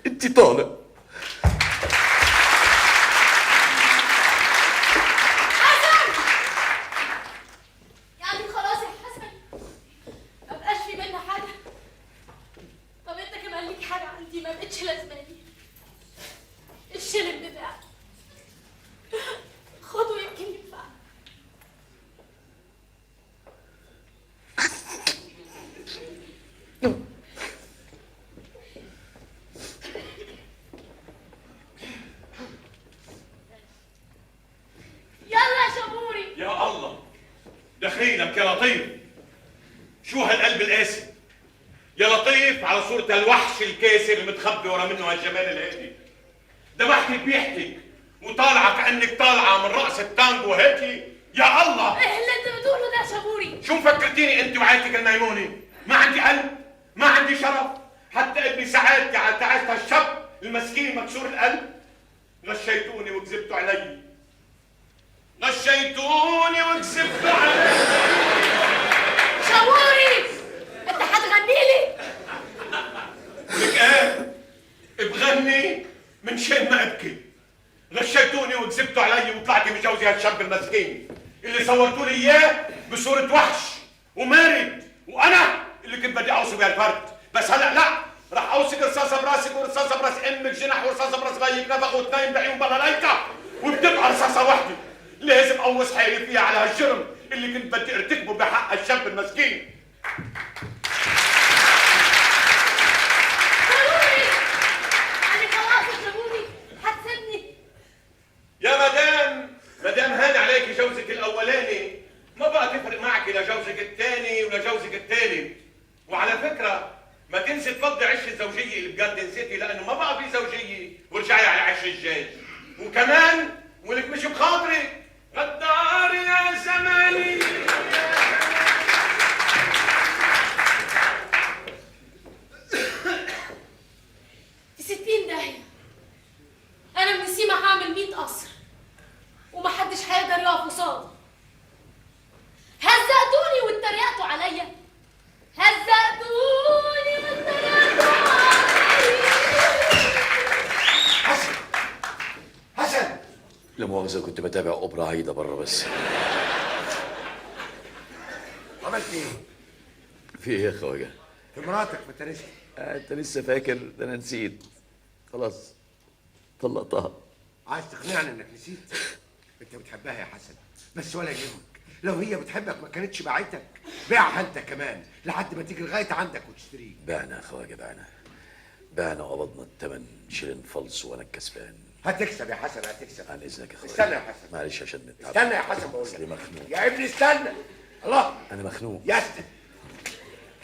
انت طالع. حسن! يعني خلاص يا حسن ما بقاش في بينا حاجه. طب انت كمان ليك حاجه عندي ما بقتش لازماني. الشلم بتاعك خده يمكن ينفعك. يلا يا شموري. يا الله دخيلك يا لطيف. شو هالقلب القاسي يا لطيف على صورة الوحش الكاسر المتخبي ورا منه هالجمال الهادي. ده بحكي بيحكي وطالعه كأنك طالعه من رقص التانجو هيك. يا الله ايه اللي انت بتقوله ده يا شموري؟ شو مفكرتيني انت وعيلتك الميمونة؟ ما عندي قلب؟ ما عندي شرف؟ حتى ابني سعاد تعست هالشاب المسكين مكسور القلب. غشيتوني وكذبتوا علي. غشيتوني وكذبتوا علي. شموري انت هتغني لي؟ لك ايه؟ بغني من شان ما ابكي. غشيتوني وكذبتوا علي وطلعتي مجوزي هالشاب المسكين اللي صورتوا لي اياه بصورة وحش ومارد، وانا اللي كنت بدي اوصي بهالفرد. بس هلا لا، رح اوصي رصاصة براسك ورصاصة براس امك جنح ورصاصة براس غيك نفخ واثنين بعيون بلاليكا، وبتبقى رصاصة وحدة. لازم اوص حالي فيها على هالجرم اللي كنت بدي ارتكبه بحق الشاب المسكين. يا مدام هان عليكي جوزك الاولاني، ما بقى تفرق معك لجوزك الثاني ولجوزك الثالث. وعلى فكره ما تنسي تفضي عش الزوجيه اللي بجد نسيتي، لانه ما بقى في زوجيه، وارجعي على عش الجاي. وكمان ولك مش بخاطرك غدار يا زماني. في 60 داهية أنا من سيما هعمل 100 قصر ومحدش هيقدر يقف قصادي. هزقتوني واتريقتوا عليا. هزقتوني واتريقتوا عليا. حسن حسن، لا مؤاخذة كنت بتابع أوبرا هيدا برا بس. عملت ايه؟ في ايه يا خواجة؟ في مراتك ما تنسي. انت لسه فاكر؟ ده انا نسيت خلاص، طلقتها. عايز تقنعني انك نسيت؟ انت بتحبها يا حسن، بس ولا يهمك، لو هي بتحبك ما كانتش باعتك. بيعها انت كمان لحد ما تيجي لغايه عندك وتشتريه. بعنا يا خواجة، بعنا وقبضنا الثمن شيلين فلس وانا الكسبان. هتكسب يا حسن، هتكسب. عن اذنك يا خواجة. استنى يا حسن، معلش عشان نتعب. استنى يا حسن بقول اصلي لك. مخنوق يا ابني استنى. الله، انا مخنوق. يا استنى،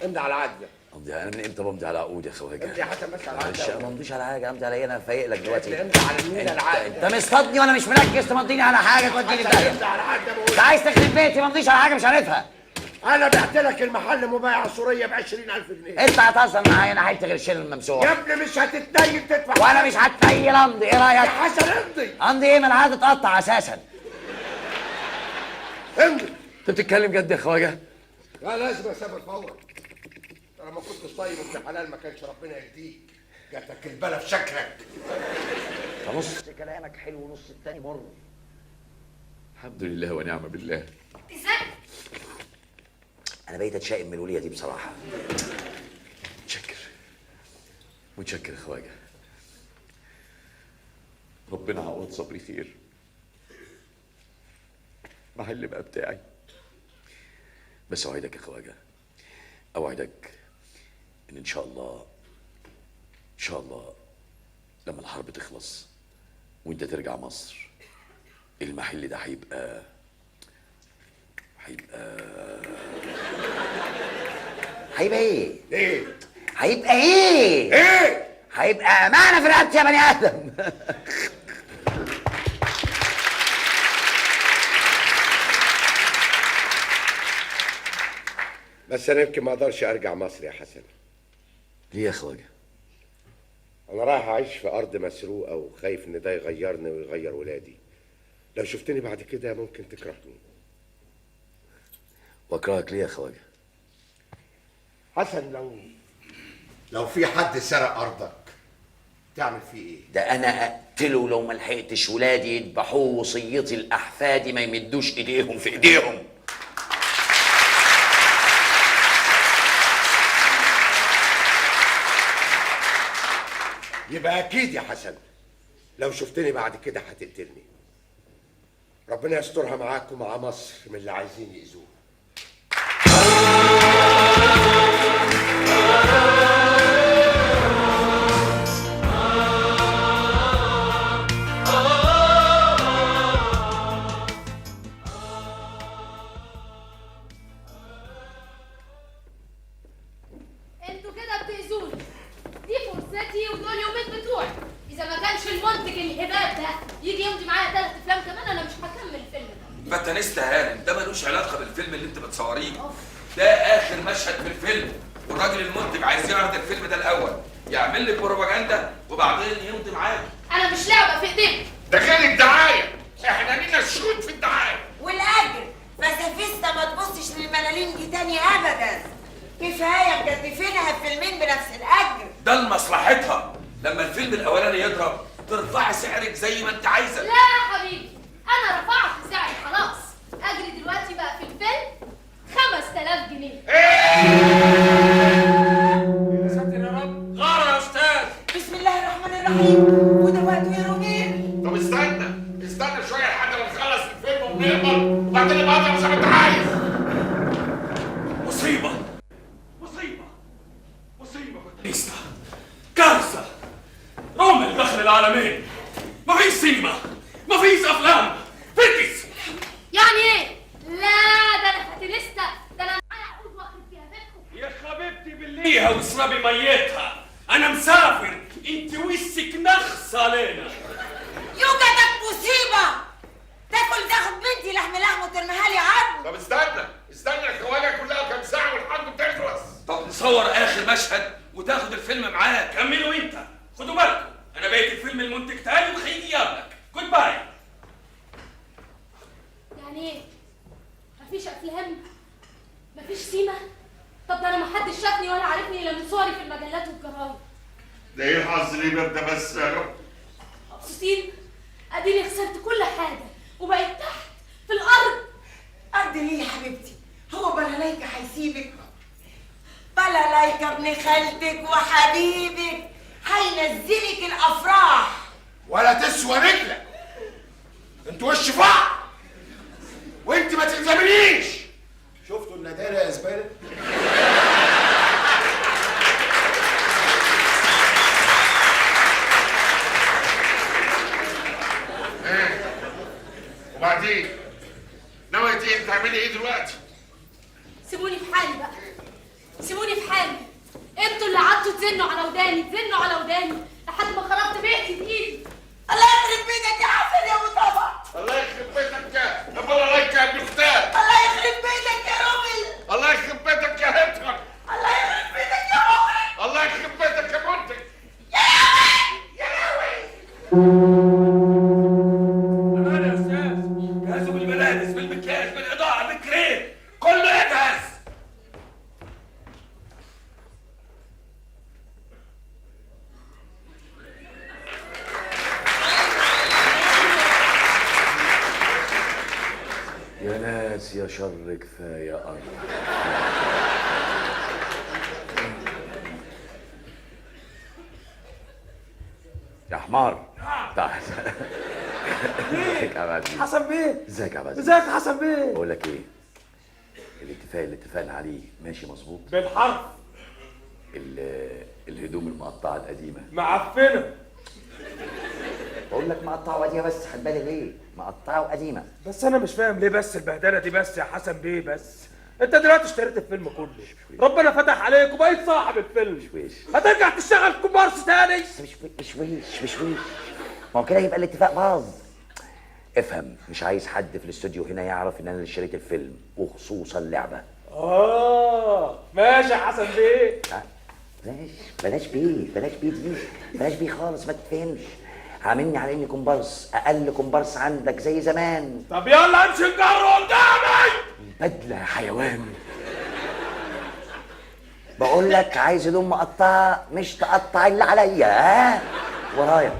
امضي على العقد ده. امضي؟ انا من امتى بمضي على عقود يا خواجة؟ امضي يا حسن بس على العقد معلش ده. انا ما امضيش على حاجه، امضي على ايه؟ انا فايق لك دلوقتي. امضي على اليمين العقد. انت مصطادني وانا مش مركز تمضيني على حاجه توديني في داهيه. امضي على العقد ده بقول انت لك. عايز تخرب بيتي؟ ما امضيش على حاجه مش عارفها. انا بعت لك المحل مبايعه سوريه ب 20,000 جنيه. انت هتهزر معايا؟ انا هيت غير الشيل الممسوح. يا ابني مش هتتنيل تدفع. وانا مش هتنيل امضي، ايه يا رايك؟ حسن امضي. امضي ايه؟ ما انا عايز اتقطع اساسا. امضي. انت بتتكلم جد يا خواجه؟ لا لازم اسافر فورا. انا ما كنتش طيب ابن حلال ما كانش ربنا يهديك. جاتك البلا في شكلك. فنص كلامك حلو ونص التاني مر. الحمد لله ونعم بالله. ازاي؟ انا بقيت اتشائم من الوليه دي بصراحه. متشكر يا خواجه. ربنا عوض صبري خير. محل بقى بتاعي. بس اوعدك يا خواجه، اوعدك ان شاء الله لما الحرب تخلص وانت ترجع مصر، المحل ده هيبقى ايه؟ ايه؟ هيبقى ايه؟ ايه؟ هيبقى امانه في رقبتي يا بني ادم. بس انا يمكن ما اقدرش ارجع مصر يا حسن. ليه يا خواجه؟ انا رايح اعيش في ارض مسروقه وخايف ان ده يغيرني ويغير ولادي. لو شفتني بعد كده ممكن تكرهني. واكرهك ليه يا خواجه؟ حسن، لو في حد سرق ارضك تعمل فيه ايه؟ ده انا اقتله لو ما لحقتش ولادي يذبحوه، وصيتي لاحفادي ما يمدوش ايديهم في ايديهم. يبقى اكيد يا حسن لو شفتني بعد كده هتقتلني. ربنا يسترها معاك ومع مصر من اللي عايزين يأذوه. انتوا كده بتأذوني. دي فرصتي ودول يومين بتوعي. اذا ما كانش المنتج الهباب ده يجي يمضي معايا 3 افلام كمان انا مش هكمل الفيلم ده. فتنست هانم، ده ملوش علاقه بالفيلم اللي انت بتصوريه. ده اخر مشهد في الفيلم، والراجل المنتج عايز يعرض الفيلم ده الاول، يعمل لك بروباجندا وبعدين يمضي معاك. انا مش لعبه في ايديك. ده غير الدعايه، احنا لينا شروط في الدعايه. والاجر فسافيستا ما تبصش للملاليم دي تاني ابدا. كفايه مجدفينها فيلمين بنفس الاجر. ده لمصلحتها، لما الفيلم الاولاني يضرب ترفعي سعرك زي ما انت عايزه. لا يا حبيبي، انا رفعت سعري خلاص. اجري دلوقتي بقى في الفيلم 5000 جنيه. يا ساتر يا رب، غاره يا استاذ. بسم الله الرحمن الرحيم. وده وقته يا رومير. طب استنى شويه لحد ما نخلص الفيلم ونقبض، وبعدين نبقى اضرب زي ما انت عايز. مصيبه مصيبه مصيبه فتنستا، كارثه. رومل دخل العالمين، مفيش سينما، مفيش افلام، فكس. يعني ايه؟ لا ده انا فاتلستا، ده انا معايا عقود واخد فيها بيتكم. يا حبيبتي بالليها واشربي ميتها، انا مسافر، انت وشك نخص علينا. يوجدك مصيبه. تاخد بنتي لحم وترميها لي عظم. طب استنى الخواجه كلها كام ساعه والحرب بتخلص. طب نصور اخر مشهد وتاخد الفيلم معاك. كملوا انت، خدوا بالكم انا بقيت الفيلم المنتج تاني وهيجي يقابلك. جود باي. يعني ايه؟ مفيش افلام؟ مفيش سيما؟ طب ده انا محدش شافني ولا عارفني الا من صوري في المجلات والجرايد. ده ايه الحظ اللي ده بس يا رب. مبسوطين؟ اديني خسرت كل حاجه وبقيت تحت في الارض. قد ليه يا حبيبتي؟ هو بلالايكا هيسيبك؟ بلالايكا ابن خالتك وحبيبك هينزلك الافراح. ولا تسوى رجلك. انت وش فقع وانت ما تلزمنيش. شفتوا الندالة يا زبالة؟ وبعدين ناوية ايه تعملي ايه دلوقتي؟ سيبوني في حالي بقى، سيبوني في حالي. انتوا اللي قعدتوا تزنوا على وداني لحد ما خربت بيتي بايدي. الله يخرب بيتك يا حسن يا ابو طبع. الله يخرب بيتك يا بلالايكا يا ابن اختار. الله يخرب بيتك يا رومل. الله يخرب بيتك يا هتلر. الله يخرب بيتك يا مخرج. الله يخرب بيتك يا منتج. يا لهوي. انا يا استاذ، جهزوا بالملابس بالمكياج بالاضاءه بالكريم، كله يجهز. يا ناس يا شر كفايه ارض. يا حمار تعال. ازيك يا عبد العزيز؟ حسن بيه. ازيك يا عبد العزيز؟ ازيك يا حسن بيه؟ بقول لك ايه، الاتفاق اللي اتفقنا عليه ماشي مظبوط؟ بالحرف. الهدوم المقطعه القديمه معفنه. بقول لك مقطعه وقديمه بس خد بالك ليه؟ مقطعه وقديمه. بس انا مش فاهم ليه بس البهدله دي بس يا حسن بيه بس. انت دلوقتي اشتريت الفيلم كله، ربنا فتح عليك وبقيت صاحب الفيلم. ويش هترجع تشتغل كومبارس تاني؟ بس مش ويش ما هو كده يبقى الاتفاق باظ. افهم، مش عايز حد في الاستوديو هنا يعرف ان انا اللي اشتريت الفيلم وخصوصا اللعبه. ماشي يا حسن بيه. بلاش بيه خالص، ما تفهمش. عاملني على اني كومبارس، اقل كومبارس عندك زي زمان. طب يلا امشي نجر قدامي. بدله يا حيوان. بقول لك عايز هدوم مقطعه مش تقطع اللي عليا. ها ورايا.